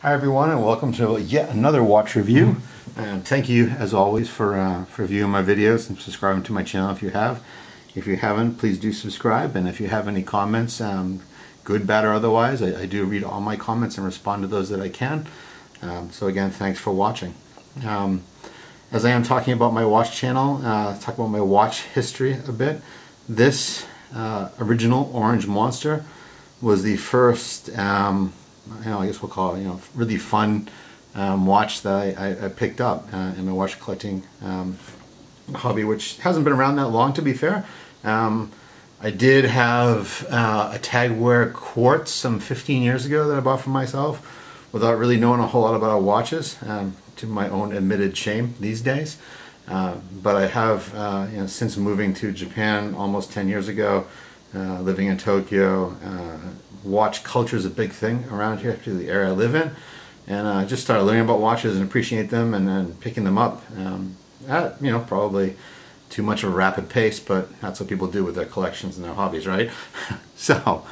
Hi everyone, and welcome to yet another watch review. And thank you as always for viewing my videos and subscribing to my channel if you have. If you haven't, please do subscribe, and if you have any comments, good, bad, or otherwise, I do read all my comments and respond to those that I can. So again, thanks for watching. As I am talking about my watch channel, talk about my watch history a bit. This original Orange Monster was the first I guess we'll call it, really fun watch that I picked up in my watch collecting hobby, which hasn't been around that long, to be fair. I did have a Tagwear Quartz some 15 years ago that I bought for myself without really knowing a whole lot about watches, to my own admitted shame these days. But I have, since moving to Japan almost 10 years ago, living in Tokyo, watch culture is a big thing around here, particularly the area I live in, and I just started learning about watches and appreciate them, and then picking them up at probably too much of a rapid pace, but that's what people do with their collections and their hobbies, right? So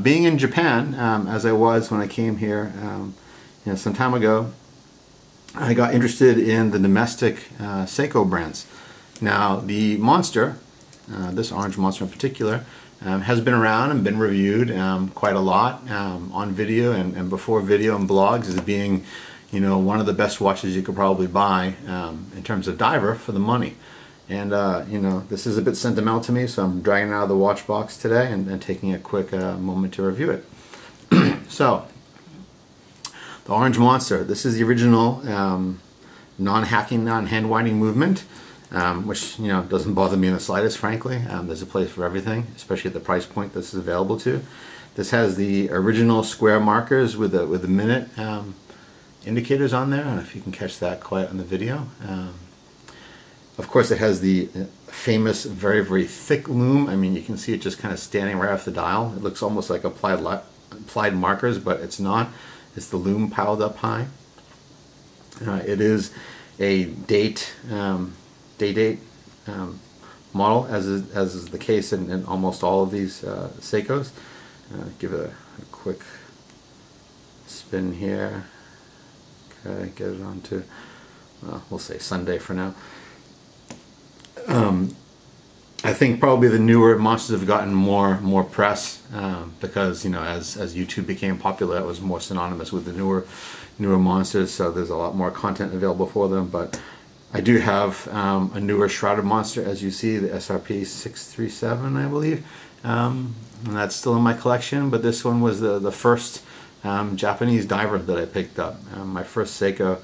being in Japan, as I was when I came here some time ago, I got interested in the domestic Seiko brands. Now the Monster, this Orange Monster in particular, has been around and been reviewed quite a lot on video and before video and blogs as being, one of the best watches you could probably buy in terms of diver for the money. And this is a bit sentimental to me, so I'm dragging it out of the watch box today and taking a quick moment to review it. So, the Orange Monster. This is the original non-hacking, non-hand-winding movement. Which doesn't bother me in the slightest, frankly. There's a place for everything, especially at the price point this is available to. This has the original square markers with the minute indicators on there. I don't know if you can catch that quite on the video. Of course, it has the famous very, very thick lume. I mean, you can see it just kind of standing right off the dial. It looks almost like applied markers, but it's not. It's the lume piled up high. It is a date model, as is the case in almost all of these Seikos. Give it a quick spin here. Okay, get it on to, we'll say Sunday for now. I think probably the newer monsters have gotten more press because as YouTube became popular, it was more synonymous with the newer monsters. So there's a lot more content available for them. But I do have a newer shrouded monster, as you see, the SRP 637, I believe, and that's still in my collection. But this one was the first Japanese diver that I picked up, my first Seiko,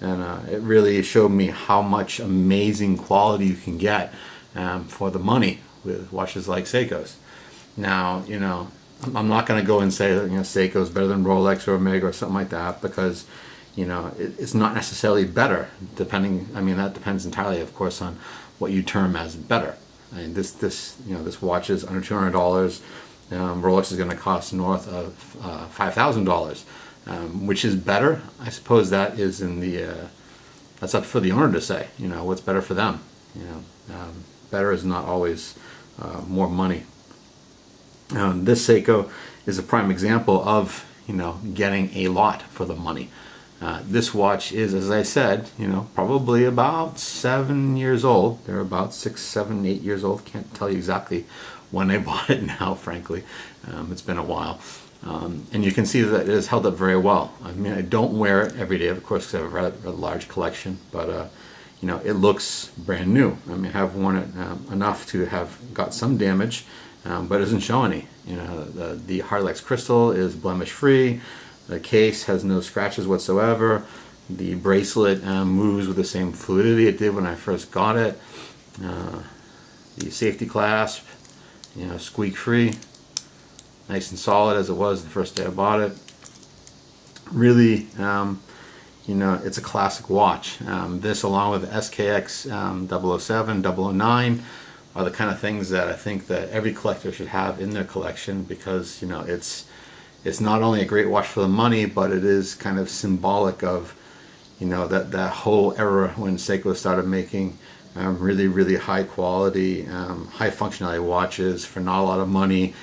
and it really showed me how much amazing quality you can get for the money with watches like Seikos. Now, I'm not going to go and say that Seiko's better than Rolex or Omega or something like that, because it's not necessarily better, depending. I mean, that depends entirely, of course, on what you term as better. I mean, this watch is under $200. Rolex is going to cost north of $5,000, which is better. I suppose that is in the that's up for the owner to say. What's better for them. Better is not always more money. This Seiko is a prime example of getting a lot for the money. This watch is, as I said, probably about 7 years old. They're about 6, 7, 8 years old. Can't tell you exactly when I bought it now, frankly. It's been a while. And you can see that it has held up very well. I mean, I don't wear it every day, of course, because I have a rather large collection, but it looks brand new. I mean, I have worn it enough to have got some damage, but it doesn't show any. The Harlex crystal is blemish free. The case has no scratches whatsoever. The bracelet moves with the same fluidity it did when I first got it. The safety clasp, squeak free, nice and solid as it was the first day I bought it. Really, it's a classic watch. This, along with the skx781, 009, are the kind of things that I think that every collector should have in their collection, because it's not only a great watch for the money, but it is kind of symbolic of that whole era when Seiko started making really, really high quality, high functionality watches for not a lot of money,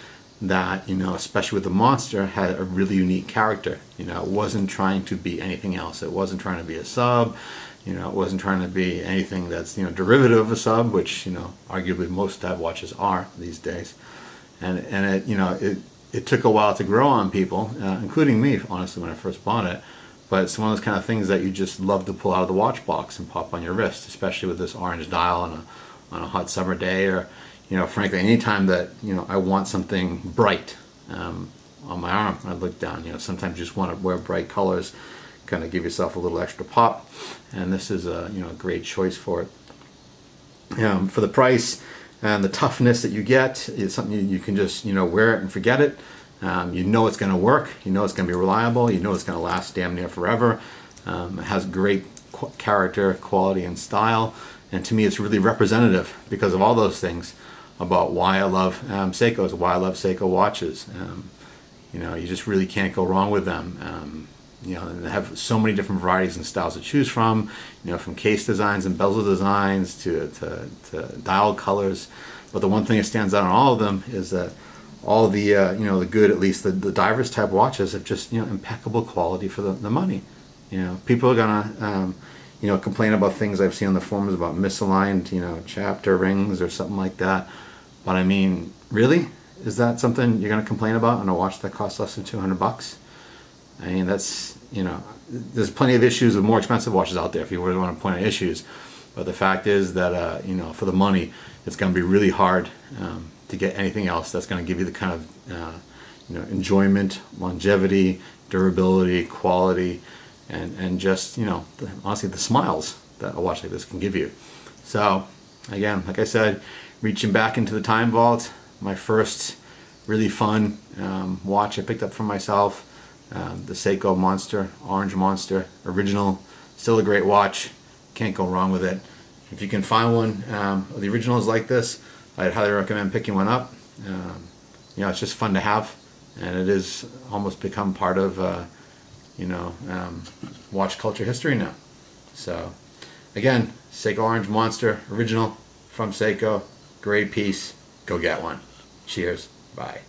that, you know, especially with the Monster, had a really unique character. You know, it wasn't trying to be anything else. It wasn't trying to be a sub. You know, it wasn't trying to be anything that's, you know, derivative of a sub, which, you know, arguably most dive watches are these days. And it, you know, it took a while to grow on people, including me, honestly, when I first bought it. But it's one of those kind of things that you just love to pull out of the watch box and pop on your wrist, especially with this orange dial on a hot summer day, or, you know, frankly, anytime that, you know, I want something bright on my arm. I look down, you know, sometimes you just want to wear bright colors, kind of give yourself a little extra pop, and this is a, you know, a great choice for it. For the price and the toughness that you get, it's something you can just, you know, wear it and forget it. You know it's going to work, you know it's going to be reliable, you know it's going to last damn near forever. It has great character, quality, and style, and to me it's really representative because of all those things about why I love Seikos, why I love Seiko watches. You know, you just really can't go wrong with them. You know, and they have so many different varieties and styles to choose from, you know, from case designs and bezel designs to dial colors. But the one thing that stands out on all of them is that all the, you know, the good, at least the divers type watches have just, you know, impeccable quality for the money. You know, people are gonna, you know, complain about things I've seen on the forums about misaligned, you know, chapter rings or something like that. But I mean, really? Is that something you're gonna complain about on a watch that costs less than 200 bucks? I mean, that's, you know, there's plenty of issues with more expensive watches out there if you really want to point out issues. But the fact is that, you know, for the money, it's going to be really hard to get anything else that's going to give you the kind of, you know, enjoyment, longevity, durability, quality, and just, you know, honestly, the smiles that a watch like this can give you. So, again, like I said, reaching back into the time vault, my first really fun watch I picked up for myself. The Seiko Monster, Orange Monster, original, still a great watch, can't go wrong with it. If you can find one of the originals like this, I'd highly recommend picking one up. You know, it's just fun to have, and it is almost become part of, you know, watch culture history now. So, again, Seiko Orange Monster, original from Seiko, great piece, go get one. Cheers, bye.